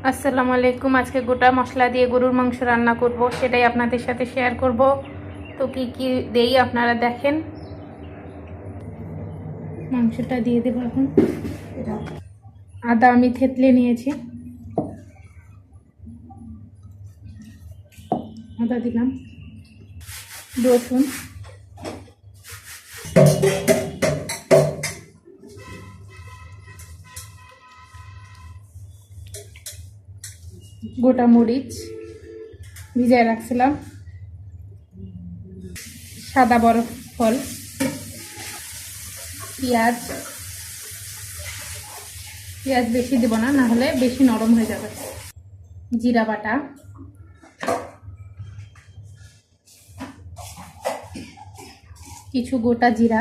আসসালামু আলাইকুম। আজকে গোটা মশলা দিয়ে গরুর মাংস রান্না করব, সেটাই আপনাদের সাথে শেয়ার করব। তো কি কি দেই আপনারা দেখেন। মাংসটা দিয়ে দেবো এখন। আদা আমি থেতলে নিয়েছি, আদা দিলাম, রসুন, গোটা মরিচ ভিজায় রাখছিলাম, সাদা বরফ ফল, পেঁয়াজ বেশি দেব না, না হলে বেশি নরম হয়ে যাবে। জিরা বাটা, কিছু গোটা জিরা,